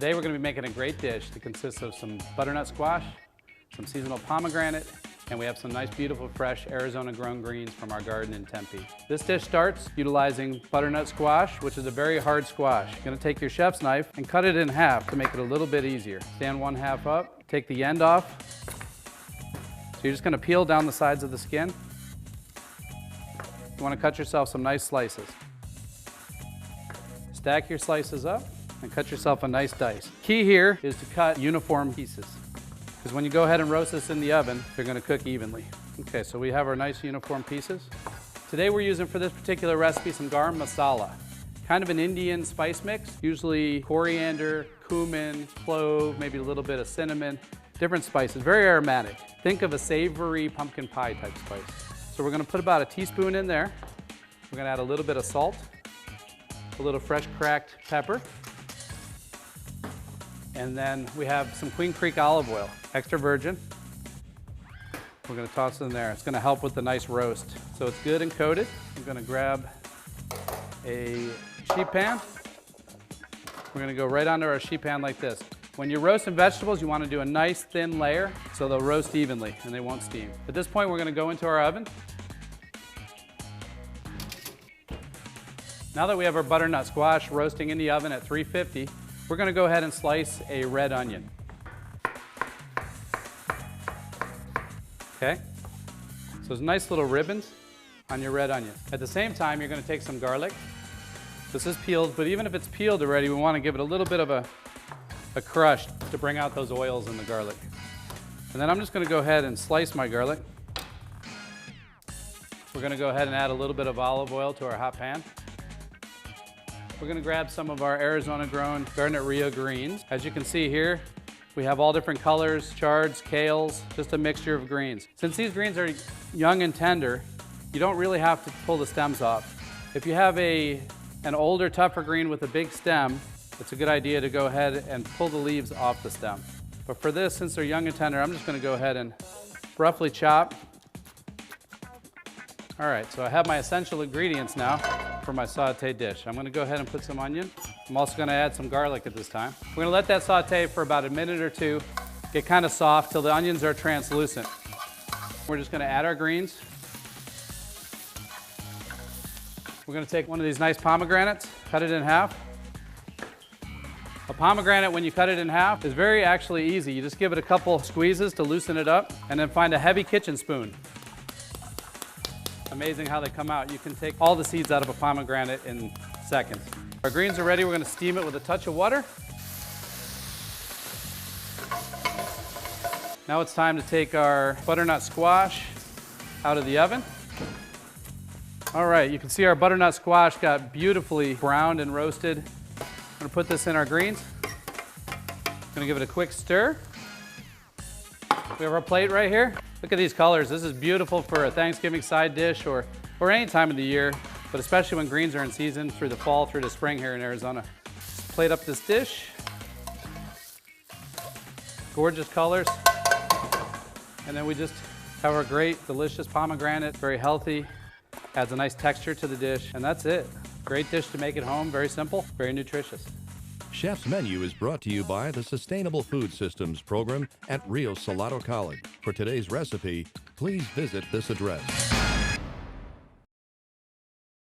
Today we're going to be making a great dish that consists of some butternut squash, some seasonal pomegranate, and we have some nice, beautiful, fresh Arizona-grown greens from our garden in Tempe. This dish starts utilizing butternut squash, which is a very hard squash. You're going to take your chef's knife and cut it in half to make it a little bit easier. Stand one half up, take the end off. So you're just going to peel down the sides of the skin. You want to cut yourself some nice slices. Stack your slices up and cut yourself a nice dice. Key here is to cut uniform pieces, because when you go ahead and roast this in the oven, they're going to cook evenly. Okay, so we have our nice uniform pieces. Today we're using for this particular recipe some Garam Masala, kind of an Indian spice mix, usually coriander, cumin, clove, maybe a little bit of cinnamon, different spices, very aromatic. Think of a savory pumpkin pie type spice. So we're going to put about a teaspoon in there. We're going to add a little bit of salt, a little fresh cracked pepper, and then we have some Queen Creek olive oil, extra virgin. We're going to toss it in there. It's going to help with the nice roast. So it's good and coated. I'm going to grab a sheet pan. We're going to go right onto our sheet pan like this. When you're roasting vegetables, you want to do a nice thin layer so they'll roast evenly and they won't steam. At this point, we're going to go into our oven. Now that we have our butternut squash roasting in the oven at 350, we're going to go ahead and slice a red onion. Okay? So there's nice little ribbons on your red onion. At the same time, you're going to take some garlic. This is peeled, but even if it's peeled already, we want to give it a little bit of a crush to bring out those oils in the garlic. And then I'm just going to go ahead and slice my garlic. We're going to go ahead and add a little bit of olive oil to our hot pan. We're going to grab some of our Arizona-grown Garnet Rio greens. As you can see here, we have all different colors, chards, kales, just a mixture of greens. Since these greens are young and tender, you don't really have to pull the stems off. If you have an older, tougher green with a big stem, it's a good idea to go ahead and pull the leaves off the stem. But for this, since they're young and tender, I'm just going to go ahead and roughly chop. All right, so I have my essential ingredients now for my sauté dish. I'm going to go ahead and put some onion. I'm also going to add some garlic at this time. We're going to let that saute for about a minute or two, get kind of soft till the onions are translucent. We're just going to add our greens. We're going to take one of these nice pomegranates, cut it in half. A pomegranate, when you cut it in half, is very actually easy. You just give it a couple squeezes to loosen it up, and then find a heavy kitchen spoon. Amazing how they come out. You can take all the seeds out of a pomegranate in seconds. Our greens are ready. We're going to steam it with a touch of water. Now it's time to take our butternut squash out of the oven. All right, you can see our butternut squash got beautifully browned and roasted. I'm going to put this in our greens. I'm going to give it a quick stir. We have our plate right here. Look at these colors. This is beautiful for a Thanksgiving side dish or any time of the year, but especially when greens are in season through the fall, through the spring here in Arizona. Just plate up this dish. Gorgeous colors. And then we just have our great, delicious pomegranate, very healthy, adds a nice texture to the dish, and that's it. Great dish to make at home, very simple, very nutritious. Chef's Menu is brought to you by the Sustainable Food Systems program at Rio Salado College. For today's recipe, please visit this address.